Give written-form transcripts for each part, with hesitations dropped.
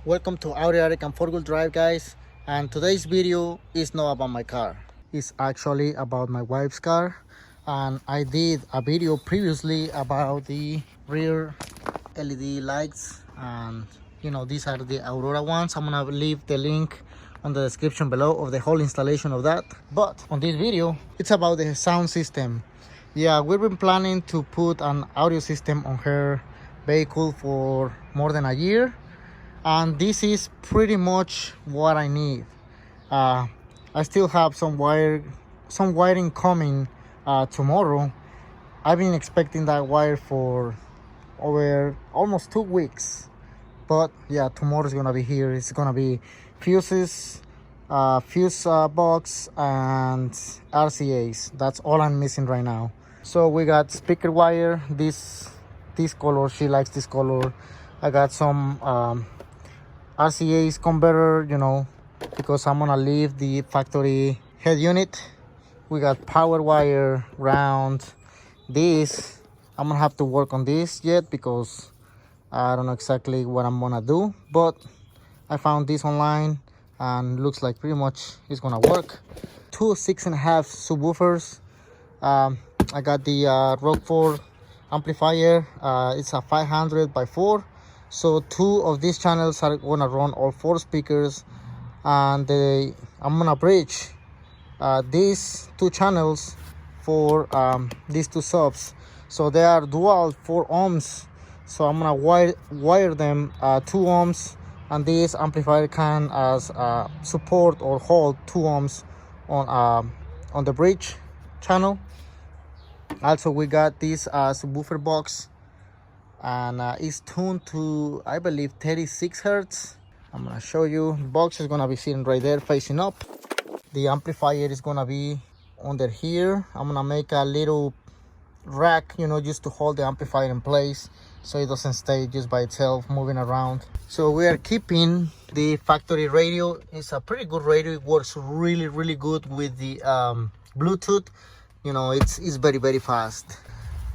Welcome to Audiopipe and 4-wheel drive, guys. And today's video is not about my car. It's actually about my wife's car. And I did a video previously about the rear LED lights, and these are the Aurora ones. I'm gonna leave the link on the description below of the whole installation of that. But on this video, it's about the sound system. Yeah, we've been planning to put an audio system on her vehicle for more than a year, and this is pretty much what I need. I still have some wiring coming tomorrow. I've been expecting that wire for over almost 2 weeks, but yeah, tomorrow's gonna be here. It's gonna be fuses, fuse box, and RCAs. That's all I'm missing right now. So we got speaker wire, this color. She likes this color. I got some RCAs converter, because I'm gonna leave the factory head unit. We got power wire, round. This I'm gonna have to work on this yet because I don't know exactly what I'm gonna do, but I found this online and looks like pretty much it's gonna work. Two 6.5 subwoofers. I got the Rockford amplifier. It's a 500 by 4, so 2 of these channels are gonna run all 4 speakers, and I'm gonna bridge these 2 channels for these 2 subs, so they are dual 4 ohms. So I'm gonna wire them 2 ohms, and this amplifier can as support or hold 2 ohms on the bridge channel. Also, we got this subwoofer box, and it's tuned to, I believe, 36 hertz. I'm gonna show you. The box is gonna be sitting right there facing up. The amplifier is gonna be under here. I'm gonna make a little rack, just to hold the amplifier in place so it doesn't stay just by itself moving around. So we are keeping the factory radio. It's a pretty good radio. It works really good with the Bluetooth. It's very fast.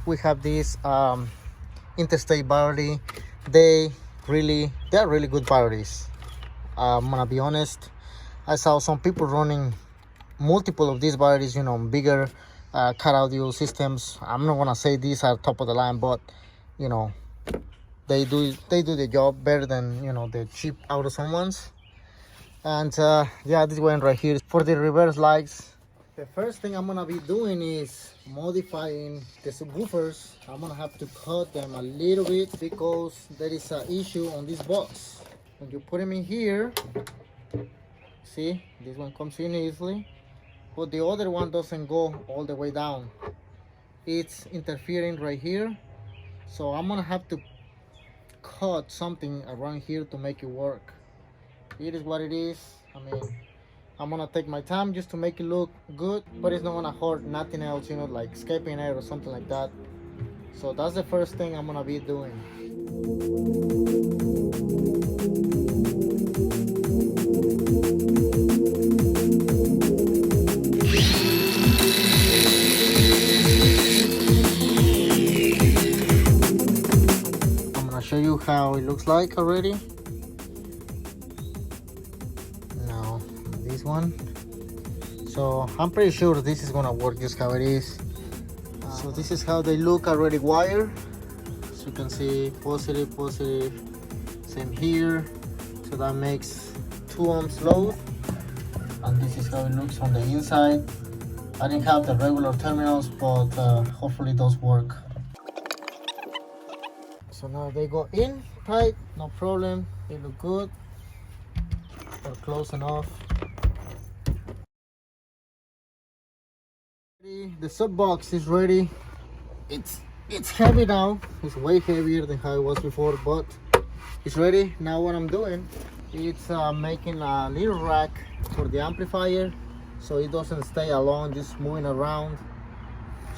We have this interstate battery. They're really good batteries. I'm gonna be honest, I saw some people running multiple of these batteries, bigger car audio systems. I'm not gonna say these are top of the line, but they do the job better than the cheap AutoZone ones. And yeah, this one right here is for the reverse lights. The first thing I'm gonna be doing is modifying the subwoofers. I'm gonna have to cut them a little bit because there is an issue on this box. When you put them in here, see, this one comes in easily, but the other one doesn't go all the way down. It's interfering right here, so I'm gonna have to cut something around here to make it work. It is what it is. I mean, I'm gonna take my time just to make it look good, but it's not gonna hurt nothing else, like escaping air or something like that. So that's the first thing I'm gonna be doing. I'm gonna show you how it looks like already. One, so I'm pretty sure this is gonna work just how it is. So this is how they look already wired. So you can see positive, same here. So that makes 2 ohms load, and this is how it looks on the inside. I didn't have the regular terminals, but hopefully those work. So now they go in tight, no problem. They look good. They're close enough. The sub box is ready. It's heavy now. It's way heavier than how it was before, but it's ready. Now what I'm doing, it's making a little rack for the amplifier so it doesn't stay alone just moving around.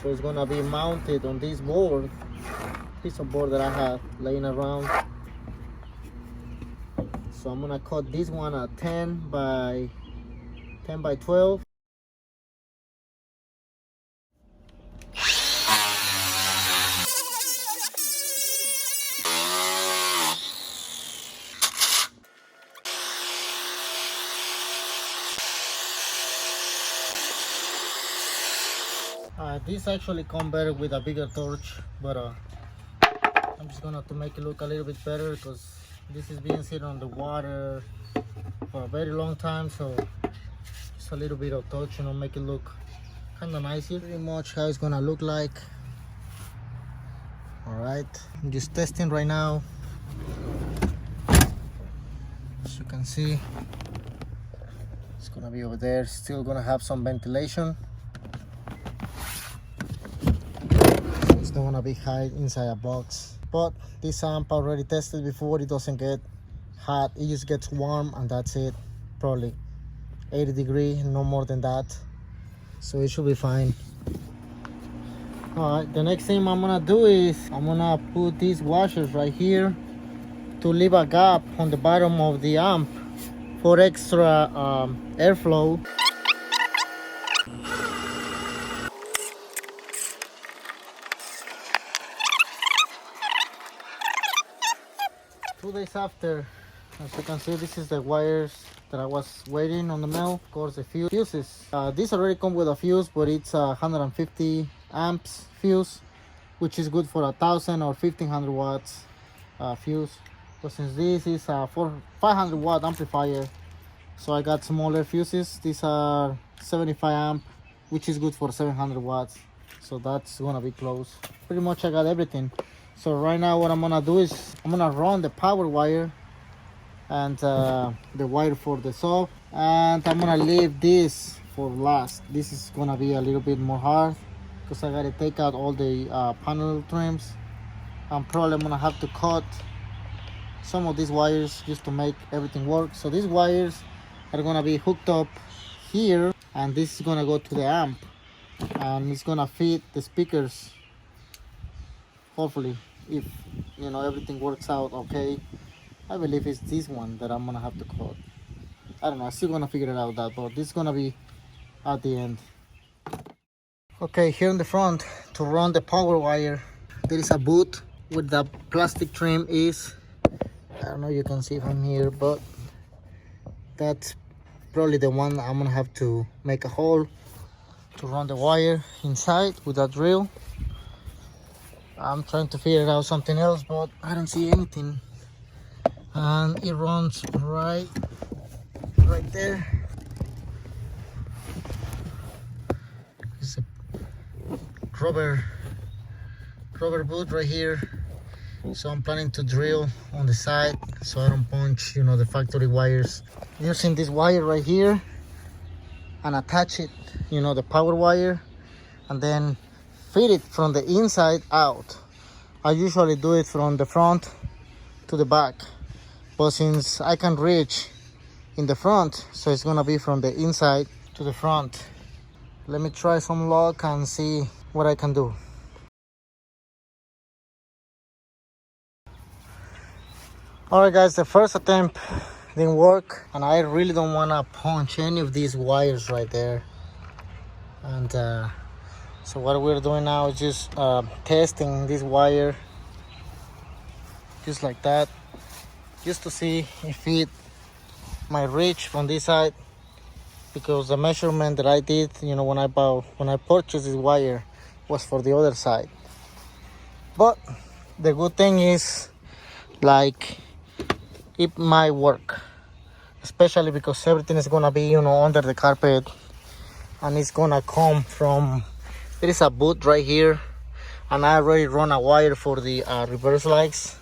So it's gonna be mounted on this board, piece of board that I have laying around. So I'm gonna cut this one at 10 by 12. This actually come better with a bigger torch, but I'm just gonna to make it look a little bit better because this is being sitting on the water for a very long time, so just a little bit of touch, you know, make it look kind of nice here. Pretty much how it's gonna look like. All right, I'm just testing right now. As you can see, it's gonna be over there, still gonna have some ventilation. It's not gonna be high inside a box, but this amp already tested before. It doesn't get hot, it just gets warm, and that's it. Probably 80 degrees, no more than that, so it should be fine. All right, the next thing I'm gonna do is I'm gonna put these washers right here to leave a gap on the bottom of the amp for extra airflow. Two days after, as you can see, this is the wires that I was waiting on the mail. Of course, the fuses. This already come with a fuse, but it's a 150 amps fuse, which is good for 1,000 or 1,500 watts fuse. But since this is a 500 watt amplifier, so I got smaller fuses. These are 75 amp, which is good for 700 watts. So that's gonna be close. Pretty much I got everything. So right now what I'm gonna do is I'm gonna run the power wire and the wire for the sub, and I'm gonna leave this for last. This is gonna be a little bit more hard because I gotta take out all the panel trims. I'm probably gonna have to cut some of these wires just to make everything work. So these wires are gonna be hooked up here, and this is gonna go to the amp, and it's gonna feed the speakers, hopefully, if you know everything works out okay. I believe it's this one that I'm gonna have to cut. I don't know, I'm still gonna figure it out that, but this is gonna be at the end. Okay, here in the front, to run the power wire, there is a boot where the plastic trim is. I don't know, you can see from here, but that's probably the one I'm gonna have to make a hole to run the wire inside with that drill. I'm trying to figure out something else, but I don't see anything. And it runs right there. It's a rubber boot right here. So I'm planning to drill on the side so I don't punch, you know, the factory wires. Using this wire right here and attach it, you know, the power wire, and then feed it from the inside out. I usually do it from the front to the back, but since I can reach in the front, so it's gonna be from the inside to the front. Let me try some luck and see what I can do. Alright guys, the first attempt didn't work, and I really don't want to punch any of these wires right there. And so what we're doing now is just testing this wire just like that, just to see if it might reach from this side, because the measurement that I did, you know, when I purchased this wire was for the other side. But the good thing is, like, it might work, especially because everything is gonna be, you know, under the carpet, and it's gonna come from, there is a boot right here, and I already run a wire for the reverse lights,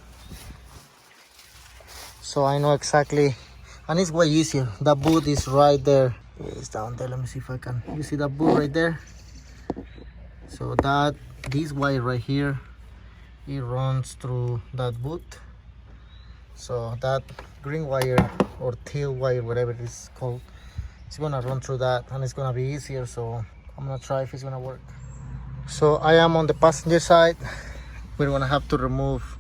so I know exactly, and it's way easier. The boot is right there. It's down there. Let me see if I can. You see that boot right there? So this wire right here, it runs through that boot. So that green wire or teal wire, whatever it is called, it's gonna run through that, and it's gonna be easier. So I'm gonna try if it's gonna work. So I am on the passenger side. You're gonna have to remove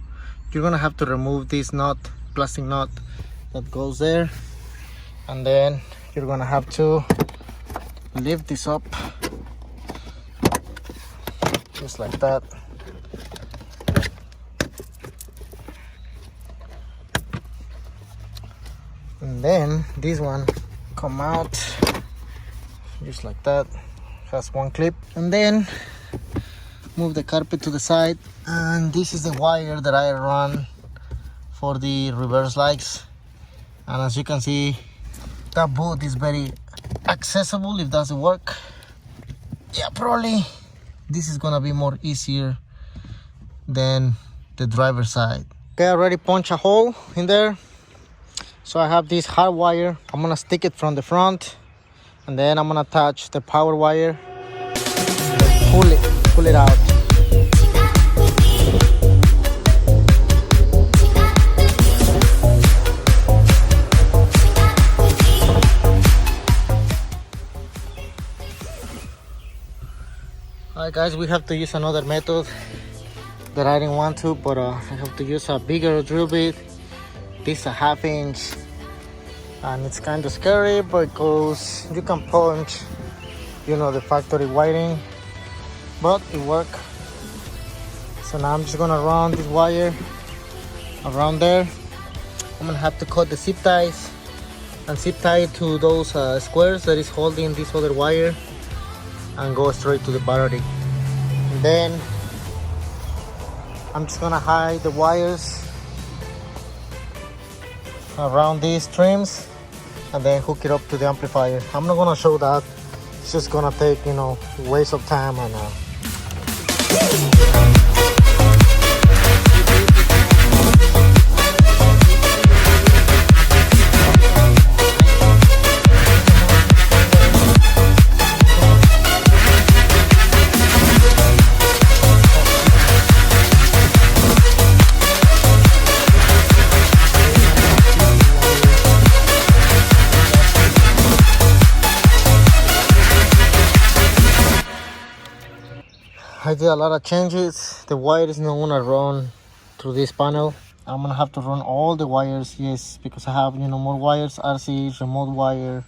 this nut, plastic nut that goes there, and then you're gonna have to lift this up just like that. And then this one come out just like that, has one clip, and then move the carpet to the side, and this is the wire that I run for the reverse lights. And as you can see, that boot is very accessible. If doesn't work, yeah, probably this is gonna be more easier than the driver's side. Okay, I already punched a hole in there, so I have this hard wire. I'm gonna stick it from the front, and then I'm gonna attach the power wire, pull it out. Alright guys, we have to use another method that I didn't want to, but I have to use a bigger drill bit. This is a 1/2 inch, and it's kind of scary because you can punch, you know, the factory wiring, but it worked. So now I'm just gonna run this wire around there. I'm gonna have to cut the zip ties and zip tie it to those squares that is holding this other wire, and go straight to the battery. And then I'm just gonna hide the wires around these trims and then hook it up to the amplifier. I'm not gonna show that. It's just gonna take, you know, waste of time. And I did a lot of changes. The wire is not gonna run through this panel. I'm gonna have to run all the wires, yes, because I have, you know, more wires, RC, remote wire,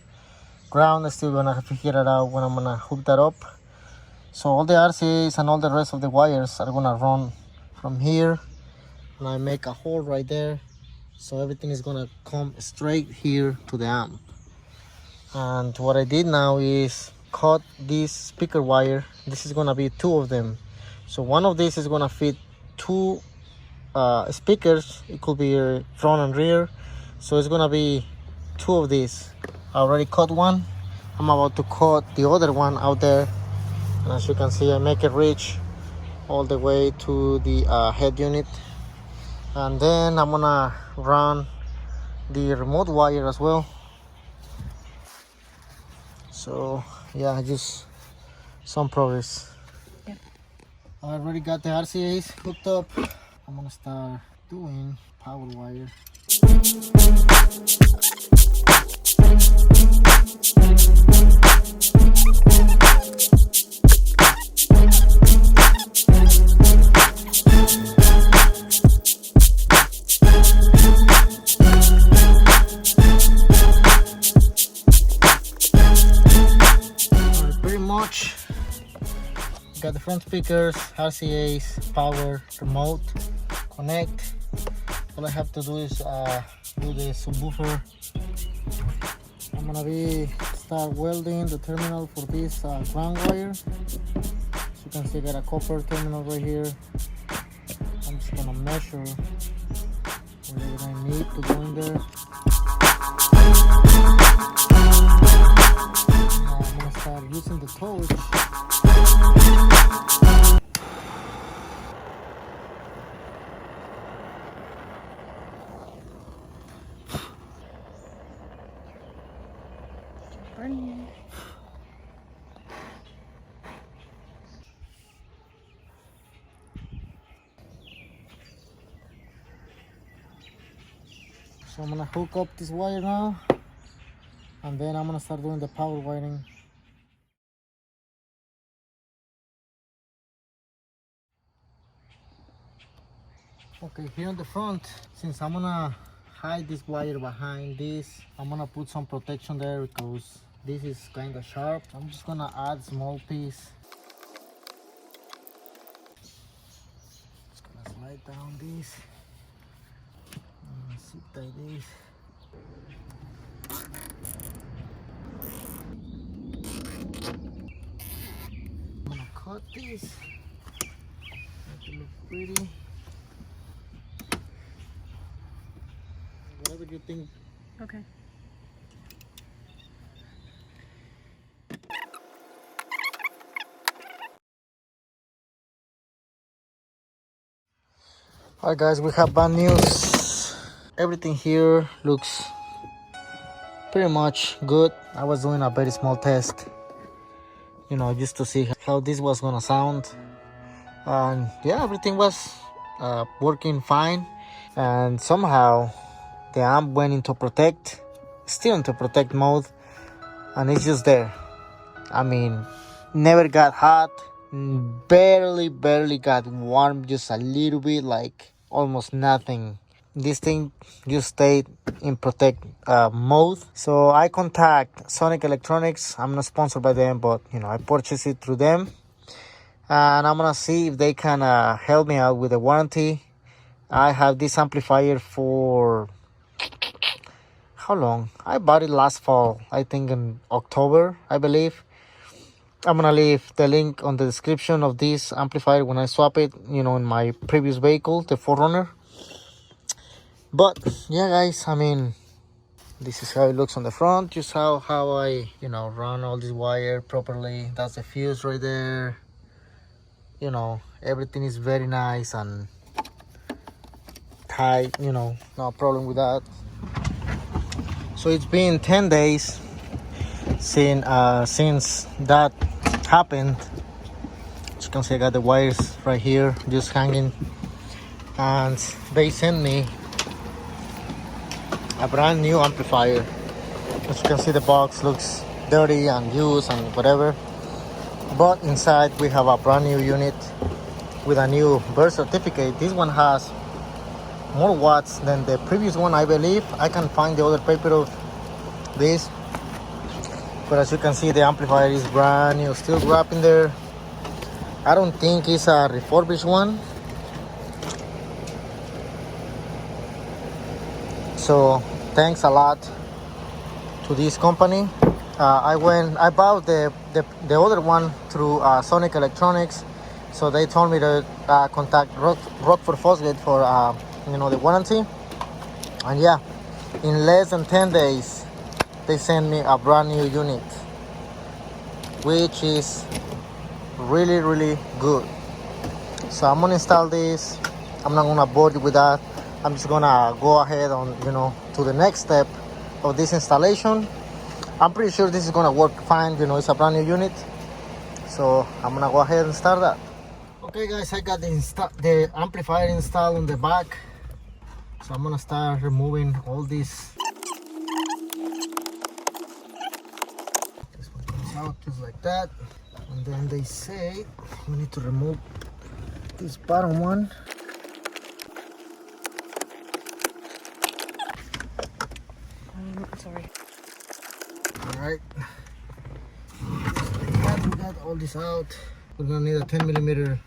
ground. I'm still gonna have to figure it out when I'm gonna hook that up. So all the RCAs and all the rest of the wires are gonna run from here, and I make a hole right there, so everything is gonna come straight here to the amp. And what I did now is cut this speaker wire. This is gonna be 2 of them, so one of these is gonna fit 2 speakers. It could be front and rear, so it's gonna be 2 of these. I already cut one. I'm about to cut the other one out there, and as you can see, I make it reach all the way to the head unit. And then I'm gonna run the remote wire as well. So yeah, just some progress. Yep. I already got the RCAs hooked up. I'm gonna start doing power wire. Got the front speakers, RCAs, power, remote, connect. All I have to do is do the subwoofer. I'm gonna start welding the terminal for this ground wire. As you can see, I got a copper terminal right here. I'm just gonna measure whatever I need to go in there. Now I'm gonna start using the torch. So I'm gonna hook up this wire now, and then I'm gonna start doing the power wiring. Okay, here on the front, since I'm gonna hide this wire behind this, I'm gonna put some protection there because this is kind of sharp. I'm just gonna add a small piece. Just gonna slide down this. Zip tie this. I'm gonna cut this. look pretty. Whatever you think. Okay. Alright guys, we have bad news. Everything here looks pretty much good. I was doing a very small test, you know, just to see how this was gonna sound. And yeah, everything was working fine. And somehow the amp went into protect, still into protect mode, and it's just there. I mean, never got hot, barely got warm, just a little bit, like almost nothing. This thing just stayed in protect mode. So I contact Sonic Electronics. I'm not sponsored by them, but you know, I purchased it through them, and I'm gonna see if they can help me out with the warranty. I have this amplifier for how long? I bought it last fall, I think in October, I believe. I'm gonna leave the link on the description of this amplifier when I swap it, you know, in my previous vehicle, the 4Runner. But yeah guys, I mean, this is how it looks on the front. Just how I, you know, run all this wire properly. That's the fuse right there. You know, everything is very nice and tight, you know, no problem with that. So it's been 10 days since that happened. As you can see, I got the wires right here just hanging, and they sent me a brand new amplifier. As you can see, the box looks dirty and used and whatever, but inside we have a brand new unit with a new birth certificate. This one has more watts than the previous one, I believe. I can find the other paper of this, but as you can see, the amplifier is brand new, still wrapped in there. I don't think it's a refurbished one. So thanks a lot to this company. I bought the other one through Sonic Electronics, so they told me to contact Rockford Fosgate for you know, the warranty. And yeah, in less than 10 days they sent me a brand new unit, which is really good. So I'm gonna install this. I'm not gonna bore you with that. I'm just gonna go ahead on, you know, to the next step of this installation. I'm pretty sure this is gonna work fine. You know, it's a brand new unit, so I'm gonna go ahead and start that. Okay guys, I got the amplifier installed on the back, so I'm gonna start removing all this. This one comes out just like that, and then they say we need to remove this bottom one. Sorry. Alright, we got all this out. We're gonna need a 10mm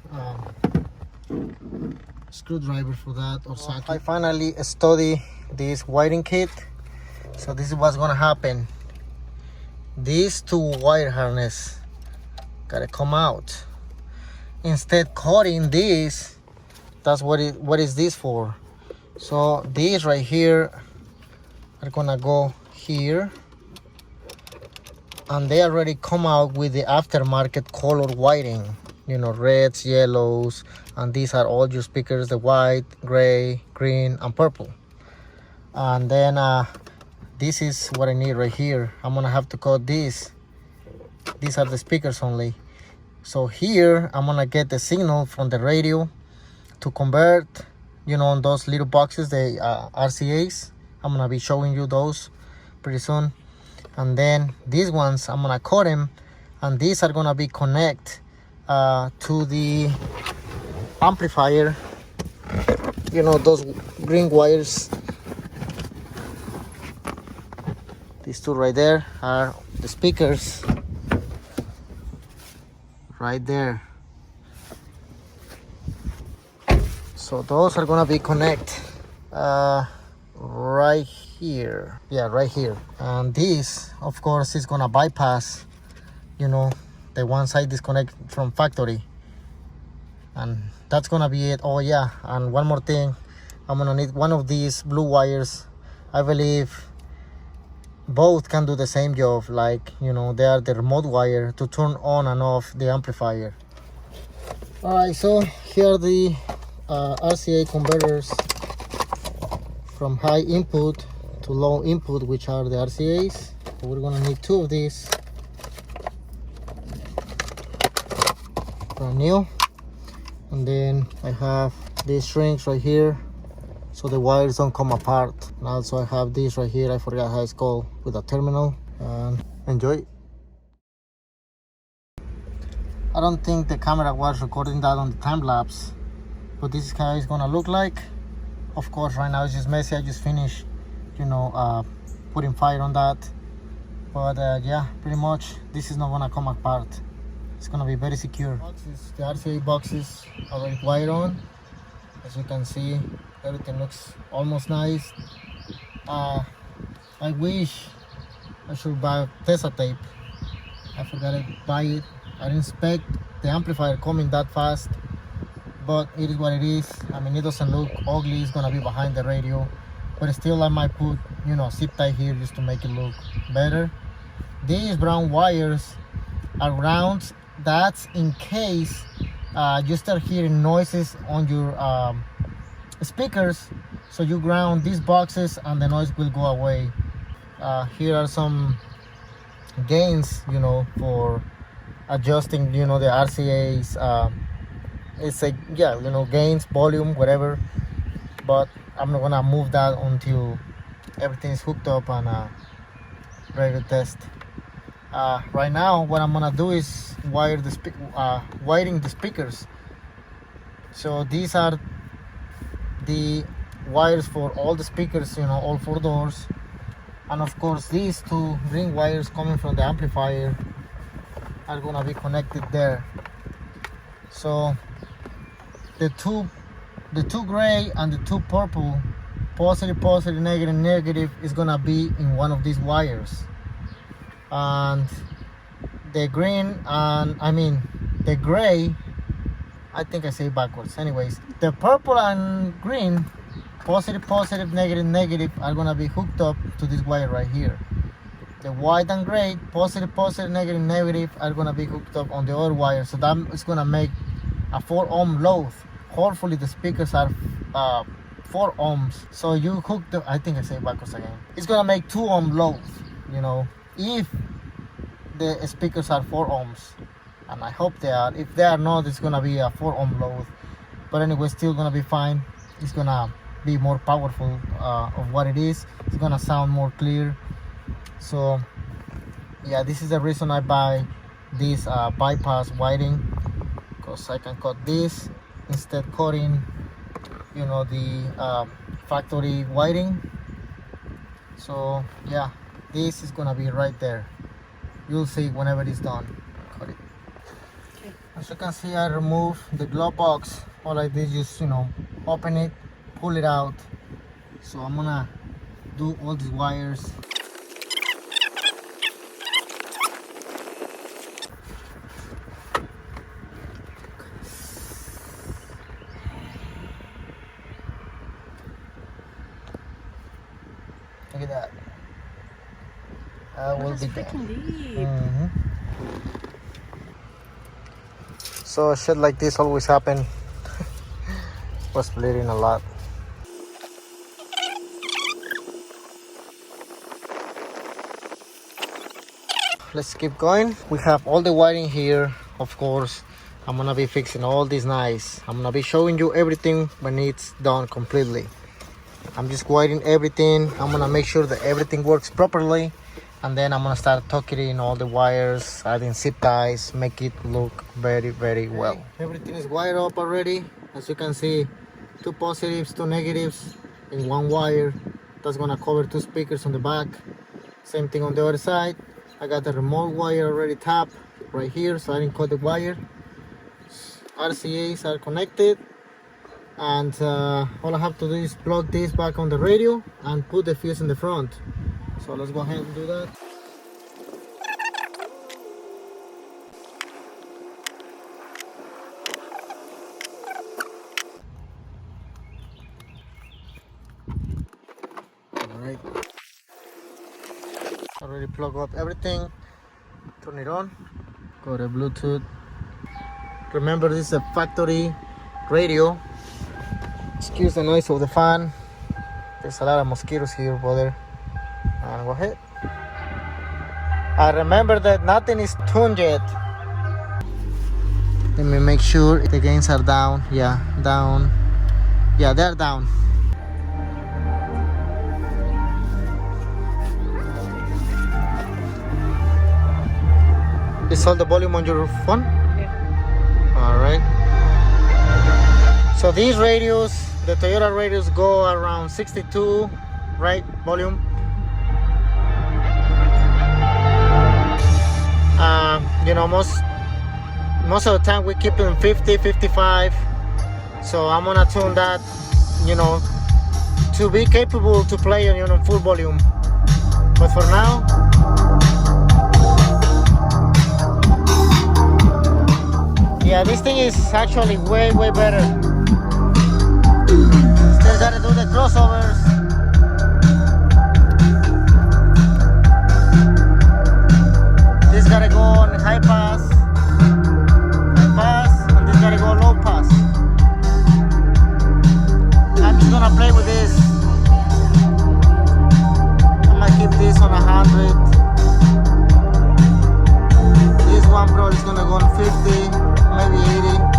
screwdriver for that, or socket. I finally studied this wiring kit. So this is what's gonna happen. These two wire harness gotta come out. Instead cutting this, that's what is this for. So these right here are gonna go here, and they already come out with the aftermarket color wiring, you know, reds, yellows, and these are all your speakers, the white, gray, green, and purple. And then this is what I need right here. I'm gonna have to cut these. These are the speakers only. So here I'm gonna get the signal from the radio to convert, you know, on those little boxes, the RCAs. I'm gonna be showing you those pretty soon. And then these ones, I'm gonna cut them, and these are gonna be connect to the amplifier. You know, those green wires. These two right there are the speakers right there. So those are gonna be connect right here. Yeah, right here. And this, of course, is gonna bypass, you know, the one side disconnect from factory. And that's gonna be it. Oh yeah, and one more thing, I'm gonna need one of these blue wires. I believe both can do the same job, like, you know, they are the remote wire to turn on and off the amplifier. All right, so here are the RCA converters from high input to low input, which are the RCAs. So we're gonna need two of these, brand new. And then I have these strings right here so the wires don't come apart. And also I have this right here, I forgot how it's called, with a terminal. And enjoy. I don't think the camera was recording that on the time lapse, but this is how it's gonna look like. Of course right now it's just messy. I just finished, you know, putting fire on that. But yeah, pretty much this is not gonna come apart. It's gonna be very secure. The RCA boxes are already wired on. As you can see, everything looks almost nice. I wish I should buy Tesa tape. I forgot to buy it. I didn't expect the amplifier coming that fast, but it is what it is. I mean, it doesn't look ugly. It's gonna be behind the radio, but still I might put, you know, zip tie here just to make it look better. These brown wires are round. That's in case you start hearing noises on your speakers, so you ground these boxes and the noise will go away. Here are some gains, you know, for adjusting, you know, the RCA's. It's like, yeah, you know, gains, volume, whatever. But I'm not gonna move that until everything is hooked up and ready to test. Right now, what I'm gonna do is wiring the speakers. So these are the wires for all the speakers, you know, all 4 doors. And of course, these 2 green wires coming from the amplifier are gonna be connected there. So the two gray and the 2 purple, positive, negative, negative, is gonna be in one of these wires. And the green, and I mean the gray, I think I say it backwards. Anyways, the purple and green, positive, negative, negative, are gonna be hooked up to this wire right here. The white and gray, positive, negative, negative, are gonna be hooked up on the other wire. So that is gonna make a 4 ohm load. Hopefully the speakers are 4 ohms. So you hook the, I think I say it backwards again. It's gonna make 2 ohm loads, you know, if the speakers are 4 ohms. And I hope they are. If they are not, it's gonna be a 4 ohm load. But anyway, still gonna be fine. It's gonna be more powerful of what it is. It's gonna sound more clear. So yeah, this is the reason I buy this bypass wiring, because I can cut this instead cutting, you know, the factory wiring. So yeah, this is gonna be right there. You'll see whenever it's done. Cut it. Okay. As you can see, I removed the glove box. All I did is just, you know, open it, pull it out. So I'm gonna do all these wires. Look at that. I will be freaking deep. So shit like this always happen. Was bleeding a lot. Let's keep going. We have all the wiring here. Of course, I'm gonna be fixing all these nice. I'm gonna be showing you everything when it's done completely. I'm just wiring everything. I'm gonna make sure that everything works properly, and then I'm gonna start tucking all the wires, adding zip ties, make it look very, very well. Everything is wired up already. As you can see, 2 positives, 2 negatives in one wire. That's gonna cover 2 speakers on the back. Same thing on the other side. I got the remote wire already tapped right here, so I didn't cut the wire. RCAs are connected, and all I have to do is plug this back on the radio and put the fuse in the front. So let's go ahead and do that. Already plug up everything. Turn it on. Got a Bluetooth. Remember, this is a factory radio. Excuse the noise of the fan. There's a lot of mosquitoes here, brother. And go ahead. I remember that nothing is tuned yet. Let me make sure the gains are down. Yeah, down. Yeah, they're down. Is all the volume on your phone? Yeah. Alright. So these radios, the Toyota radios, go around 62, right? Volume. You know, most of the time we keep it in 50, 55. So I'm gonna tune that, you know, to be capable to play, you know, full volume. But for now, yeah, this thing is actually way better. Still gotta do the crossovers. This gotta go on high pass, and this gotta go low pass. I'm just gonna play with this. I might keep this on 100. This one probably is gonna go on 50, maybe 80.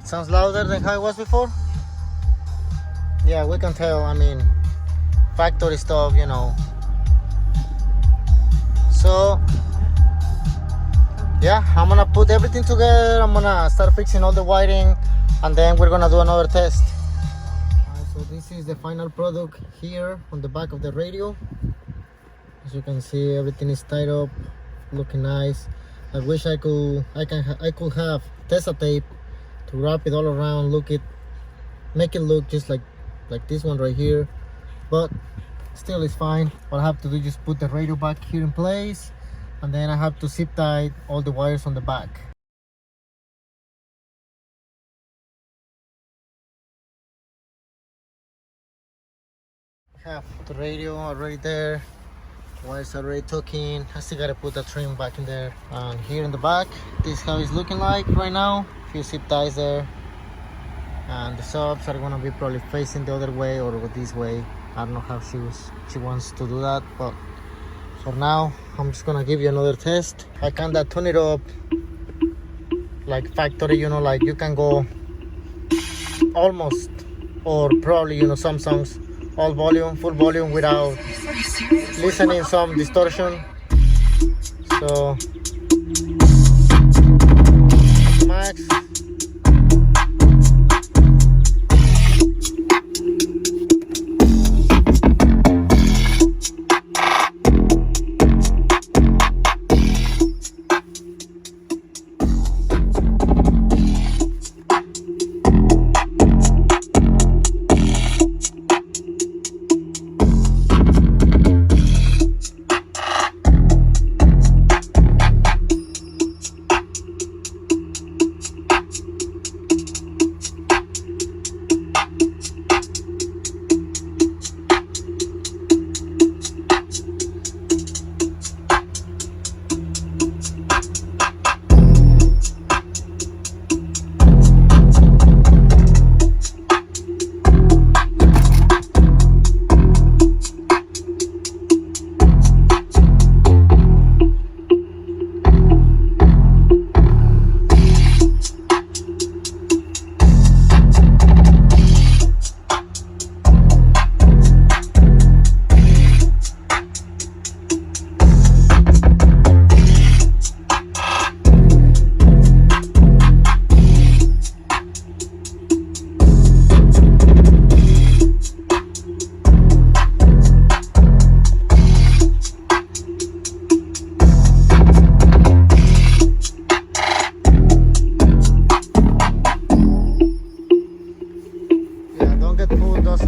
Sounds louder than how it was before. Yeah, we can tell. I mean, factory stuff, you know. So yeah, I'm gonna put everything together. I'm gonna start fixing all the wiring, and then we're gonna do another test. So this is the final product here on the back of the radio. As you can see, everything is tied up, looking nice. I wish I could have Tessa tape to wrap it all around, make it look just like this one right here, but still it's fine. What I have to do is just put the radio back here in place, and then I have to zip tie all the wires on the back. I have the radio already there, wires already tucked in. I still gotta put the trim back in there. And here in the back, this is how it's looking like right now. Few zip ties there, and the subs are gonna be probably facing the other way or this way. I don't know how she wants to do that, but for now I'm just gonna give you another test. I kinda tune it up like factory, you know, like you can go almost, or probably, you know, some songs all volume, full volume, without listening some distortion. So max.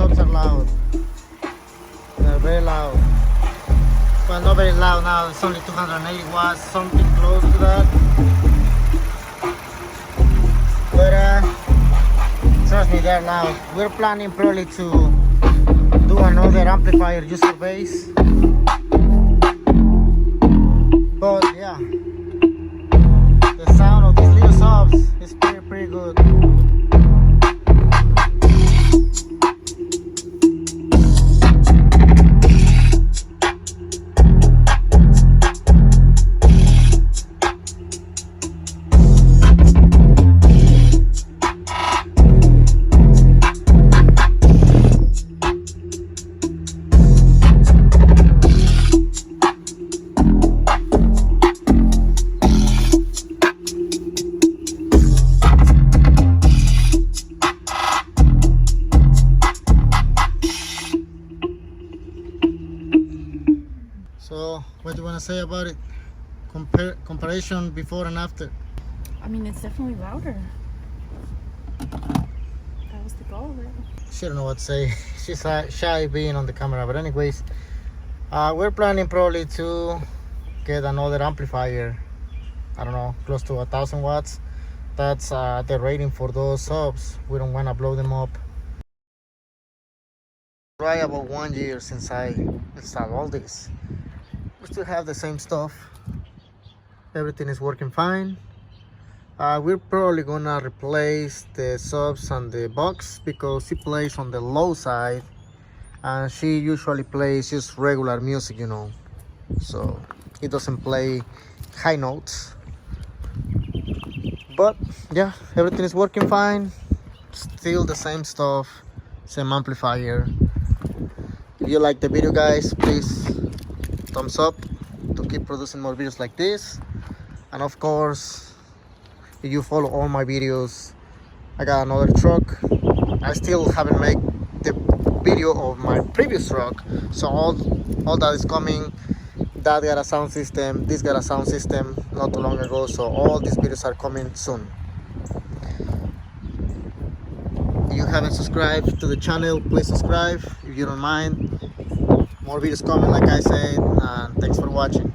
subs are loud. They're very loud. Well, not very loud now. It's only 280 watts, something close to that. But trust me, they're loud. We're planning probably to do another amplifier user base. But yeah, the sound of these little subs is pretty good. So, what do you want to say about it? Comparison before and after? I mean, it's definitely louder. That was the goal of it. She don't know what to say. She's shy being on the camera. But anyways, we're planning probably to get another amplifier. I don't know, close to 1,000 watts. That's the rating for those subs. We don't want to blow them up. Right about 1 year since I installed all this. We still have the same stuff. Everything is working fine. We're probably gonna replace the subs and the box because she plays on the low side and she usually plays just regular music, you know, so it doesn't play high notes. But yeah, everything is working fine. Still the same stuff, same amplifier. If you like the video, guys, please thumbs up to keep producing more videos like this. And of course, if you follow all my videos, I got another truck. I still haven't made the video of my previous truck, so all that is coming. That got a sound system, this got a sound system not too long ago, so all these videos are coming soon. If you haven't subscribed to the channel, please subscribe if you don't mind. More videos coming, like I said, and thanks for watching.